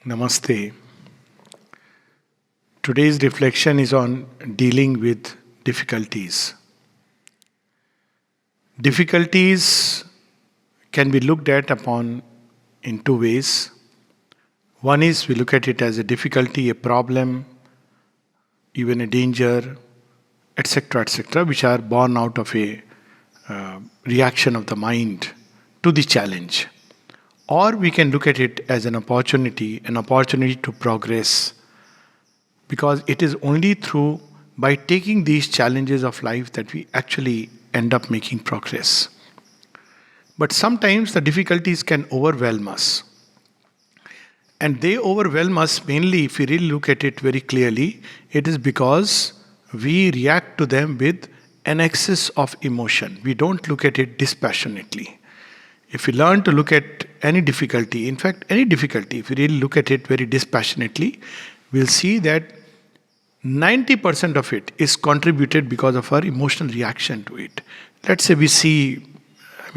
Namaste. Today's reflection is on dealing with difficulties. Difficulties can be looked at upon in two ways. One is we look at it as a difficulty, a problem, even a danger, etc., which are born out of a reaction of the mind to the challenge. Or we can look at it as an opportunity to progress, because it is only through by taking these challenges of life that we actually end up making progress. But sometimes the difficulties can overwhelm us, and they overwhelm us mainly, if we really look at it very clearly, it is because we react to them with an excess of emotion. We don't look at it dispassionately. If we learn to look at any difficulty, in fact, any difficulty, if we really look at it very dispassionately, we'll see that 90% of it is contributed because of our emotional reaction to it. Let's say we see,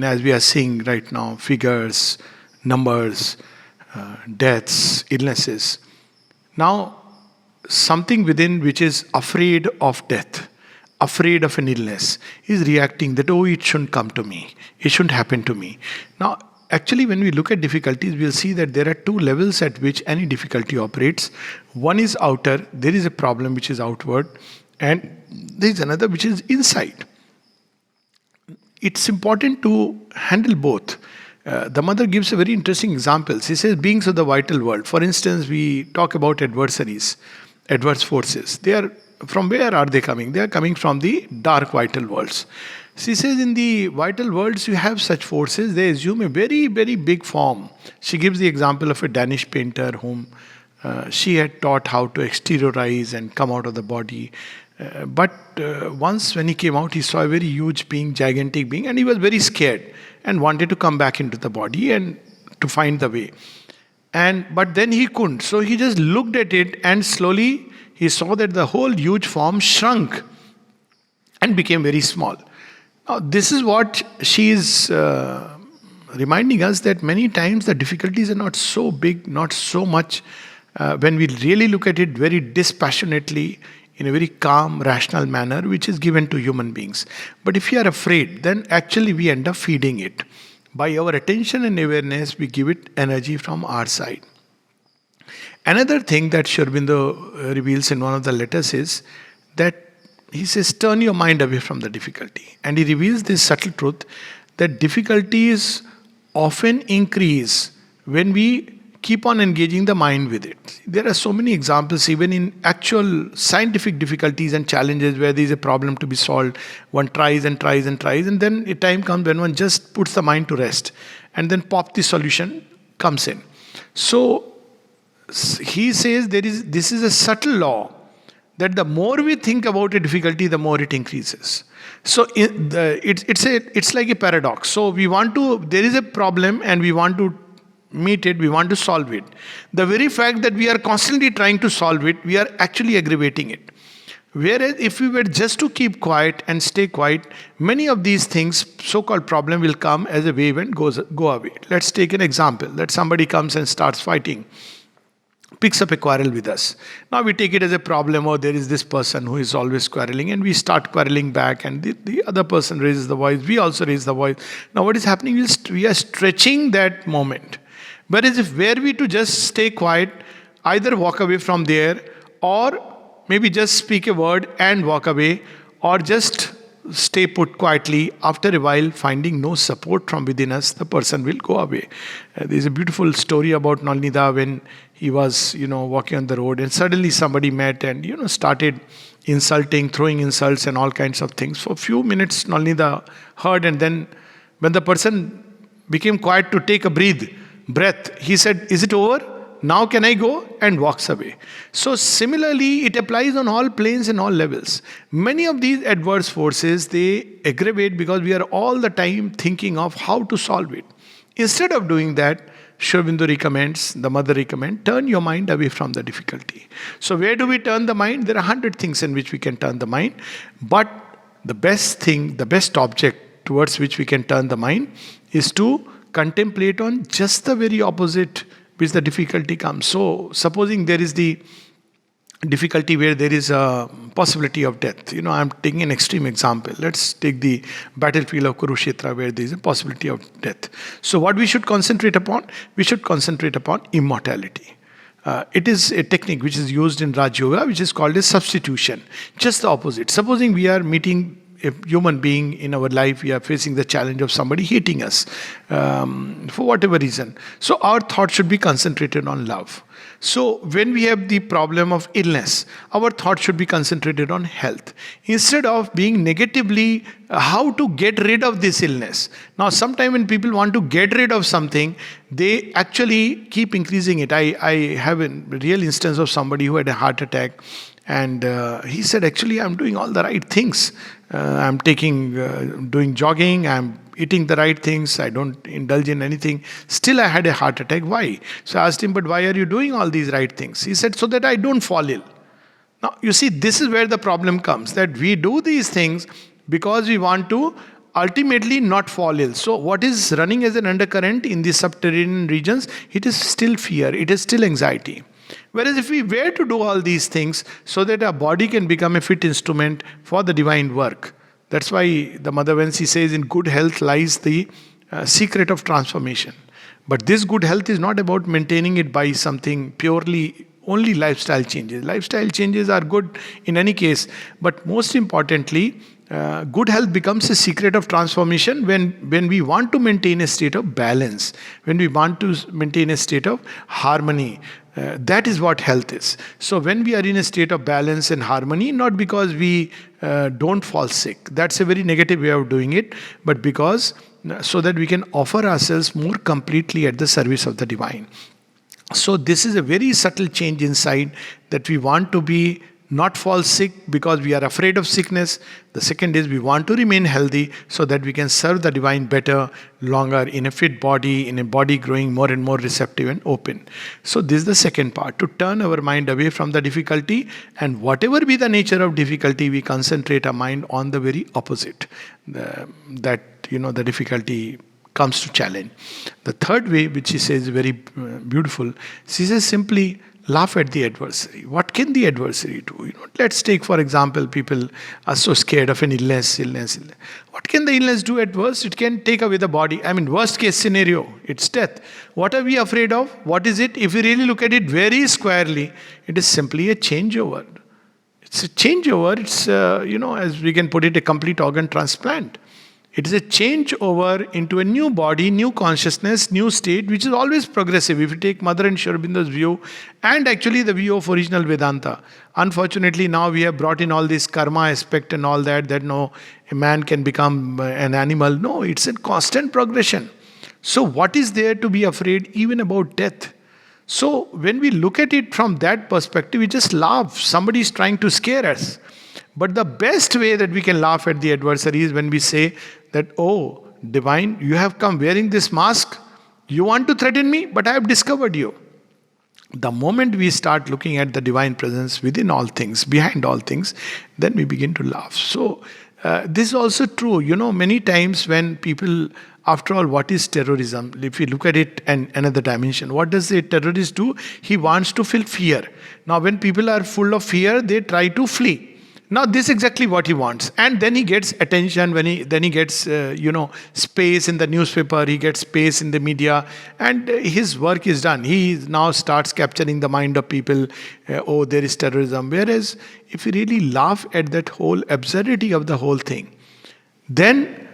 as we are seeing right now, figures, numbers, deaths, illnesses. Now, something within which is afraid of death, afraid of an illness, is reacting that, oh, it shouldn't come to me, it shouldn't happen to me. Now, actually, when we look at difficulties, we'll see that there are two levels at which any difficulty operates. One is outer, there is a problem which is outward, and there is another which is inside. It's important to handle both. The mother gives a very interesting example. She says, beings of the vital world. For instance, we talk about adversaries, adverse forces. They are from where are they coming? They are coming from the dark vital worlds. She says, in the vital worlds, you have such forces. They assume a very, very big form. She gives the example of a Danish painter whom she had taught how to exteriorize and come out of the body. But once when he came out, he saw a very huge being, gigantic being, and he was very scared and wanted to come back into the body and to find the way. But then he couldn't. So he just looked at it, and slowly he saw that the whole huge form shrunk and became very small. Now, this is what she is reminding us, that many times the difficulties are not so big, not so much, when we really look at it very dispassionately, in a very calm, rational manner, which is given to human beings. But if you are afraid, then actually we end up feeding it. By our attention and awareness, we give it energy from our side. Another thing that Sri Aurobindo reveals in one of the letters is that he says, turn your mind away from the difficulty. And he reveals this subtle truth that difficulties often increase when we keep on engaging the mind with it. There are so many examples, even in actual scientific difficulties and challenges where there is a problem to be solved. One tries and tries and tries, and then a time comes when one just puts the mind to rest, and then pop, the solution comes in. So he says this is a subtle law, that the more we think about a difficulty, the more it increases. So it's like a paradox. So there is a problem and we want to meet it, we want to solve it. The very fact that we are constantly trying to solve it, we are actually aggravating it. Whereas if we were just to keep quiet and stay quiet, many of these things, so-called problem, will come as a wave and go away. Let's take an example, that somebody comes and starts fighting, picks up a quarrel with us. Now we take it as a problem, or there is this person who is always quarreling, and we start quarreling back, and the other person raises the voice, we also raise the voice. Now what is happening is we are stretching that moment. Whereas if were we to just stay quiet, either walk away from there, or maybe just speak a word and walk away, or just stay put quietly, after a while, finding no support from within us, the person will go away. There's a beautiful story about Nalnida when he was, walking on the road, and suddenly somebody met and, started insulting, throwing insults and all kinds of things. For a few minutes, Nalnida heard, and then when the person became quiet to take a breath, he said, is it over? Now can I go? And walks away. So similarly, it applies on all planes and all levels. Many of these adverse forces, they aggravate because we are all the time thinking of how to solve it. Instead of doing that, Sri Aurobindo recommends, the mother recommends, turn your mind away from the difficulty. So where do we turn the mind? There are 100 things in which we can turn the mind. But the best thing, the best object towards which we can turn the mind is to contemplate on just the very opposite which the difficulty comes. So, supposing there is the difficulty where there is a possibility of death. I'm taking an extreme example. Let's take the battlefield of Kurukshetra where there is a possibility of death. So what we should concentrate upon? We should concentrate upon immortality. It is a technique which is used in Raj Yoga, which is called a substitution. Just the opposite. Supposing we are meeting a human being in our life, we are facing the challenge of somebody hating us for whatever reason. So our thought should be concentrated on love. So when we have the problem of illness, our thought should be concentrated on health. Instead of being negatively, how to get rid of this illness. Now, sometimes when people want to get rid of something, they actually keep increasing it. I have a real instance of somebody who had a heart attack. And he said, actually, I'm doing all the right things. I'm doing jogging, I'm eating the right things, I don't indulge in anything. Still, I had a heart attack. Why? So I asked him, but why are you doing all these right things? He said, so that I don't fall ill. Now, you see, this is where the problem comes, that we do these things because we want to ultimately not fall ill. So what is running as an undercurrent in the subterranean regions? It is still fear, it is still anxiety. Whereas if we were to do all these things so that our body can become a fit instrument for the divine work. That's why the Mother, when she says in good health lies the secret of transformation. But this good health is not about maintaining it by something purely only lifestyle changes. Lifestyle changes are good in any case. But most importantly, good health becomes a secret of transformation when we want to maintain a state of balance, when we want to maintain a state of harmony. That is what health is. So when we are in a state of balance and harmony, not because we don't fall sick, that's a very negative way of doing it, but because so that we can offer ourselves more completely at the service of the divine. So this is a very subtle change inside, that we want to be not fall sick because we are afraid of sickness. The second is we want to remain healthy so that we can serve the divine better, longer, in a fit body, in a body growing more and more receptive and open. So this is the second part, to turn our mind away from the difficulty, and whatever be the nature of difficulty, we concentrate our mind on the very opposite. The difficulty comes to challenge. The third way, which she says is very beautiful, she says simply laugh at the adversary. What can the adversary do? Let's take, for example, people are so scared of an illness. What can the illness do at worst? It can take away the body. Worst case scenario, it's death. What are we afraid of? What is it? If we really look at it very squarely, it is simply a changeover. It's a changeover. It's, as we can put it, a complete organ transplant. It is a changeover into a new body, new consciousness, new state, which is always progressive. If you take Mother and Sri Aurobindo's view, and actually the view of original Vedanta. Unfortunately, now we have brought in all this karma aspect and all that no, a man can become an animal. No, it's a constant progression. So what is there to be afraid even about death? So when we look at it from that perspective, we just laugh. Somebody is trying to scare us. But the best way that we can laugh at the adversary is when we say that, oh, divine, you have come wearing this mask. You want to threaten me, but I have discovered you. The moment we start looking at the divine presence within all things, behind all things, then we begin to laugh. So this is also true. Many times when people, after all, what is terrorism? If we look at it in another dimension, what does a terrorist do? He wants to feel fear. Now, when people are full of fear, they try to flee. Now, this is exactly what he wants. And then he gets attention, then he gets, space in the newspaper, he gets space in the media, and his work is done. He now starts capturing the mind of people, oh, there is terrorism. Whereas, if you really laugh at that whole absurdity of the whole thing, then,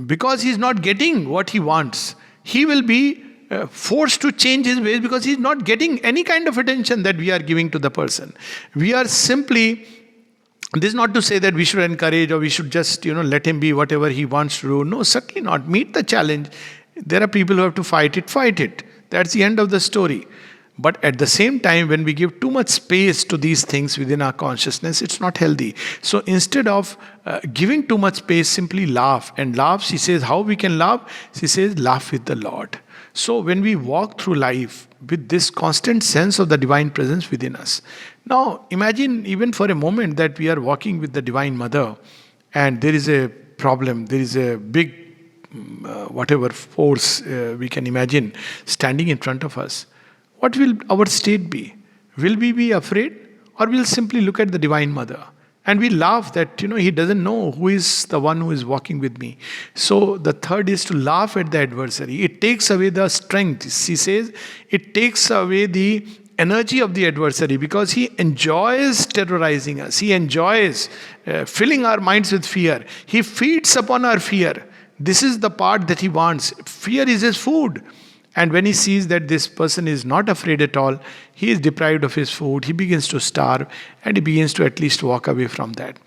because he's not getting what he wants, he will be forced to change his ways because he's not getting any kind of attention that we are giving to the person. We are simply... This is not to say that we should encourage or we should just, let him be whatever he wants to do. No, certainly not. Meet the challenge. There are people who have to fight it. That's the end of the story. But at the same time, when we give too much space to these things within our consciousness, it's not healthy. So instead of giving too much space, simply laugh. And laugh, she says, how we can laugh? She says, laugh with the Lord. So when we walk through life with this constant sense of the divine presence within us. Now, imagine even for a moment that we are walking with the Divine Mother and there is a problem, there is a big whatever force we can imagine standing in front of us, what will our state be? Will we be afraid, or we'll simply look at the Divine Mother and we laugh that, he doesn't know who is the one who is walking with me. So the third is to laugh at the adversary. It takes away the strength. She says it takes away the energy of the adversary, because he enjoys terrorizing us. He enjoys filling our minds with fear. He feeds upon our fear. This is the part that he wants. Fear is his food. And when he sees that this person is not afraid at all, he is deprived of his food, he begins to starve, and he begins to at least walk away from that.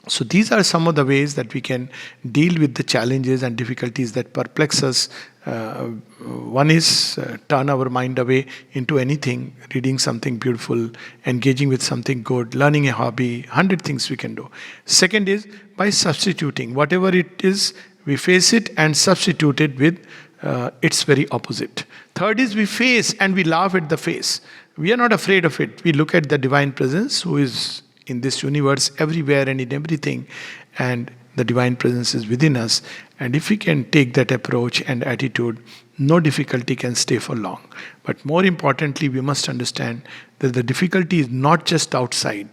So these are some of the ways that we can deal with the challenges and difficulties that perplex us. One is turn our mind away into anything, reading something beautiful, engaging with something good, learning a hobby, 100 things we can do. Second is by substituting. Whatever it is, we face it and substitute it with its very opposite. Third is we face and we laugh at the face. We are not afraid of it. We look at the divine presence who is in this universe everywhere and in everything, and the divine presence is within us. And if we can take that approach and attitude, no difficulty can stay for long. But more importantly, we must understand that the difficulty is not just outside.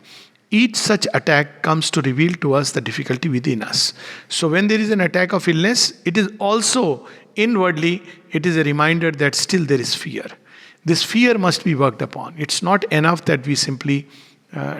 Each such attack comes to reveal to us the difficulty within us. So when there is an attack of illness, it is also inwardly, it is a reminder that still there is fear. This fear must be worked upon. It's not enough that we simply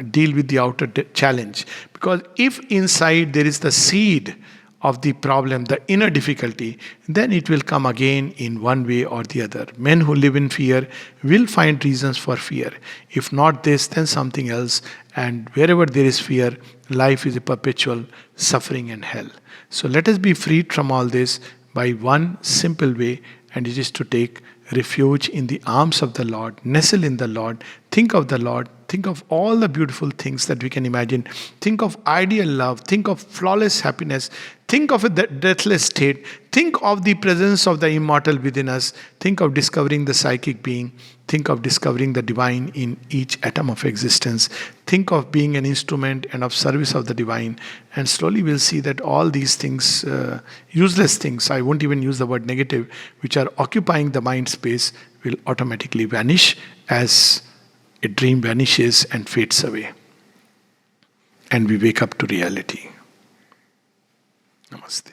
deal with the outer challenge. Because if inside there is the seed of the problem, the inner difficulty, then it will come again in one way or the other. Men who live in fear will find reasons for fear. If not this, then something else. And wherever there is fear, life is a perpetual suffering and hell. So let us be freed from all this by one simple way, and it is to take refuge in the arms of the Lord, nestle in the Lord, think of the Lord, think of all the beautiful things that we can imagine, think of ideal love, think of flawless happiness, think of a deathless state, think of the presence of the immortal within us, think of discovering the psychic being, think of discovering the divine in each atom of existence, think of being an instrument and of service of the divine, and slowly we'll see that all these things, useless things, I won't even use the word negative, which are occupying the mind space, will automatically vanish as a dream vanishes and fades away. And we wake up to reality. Namaste.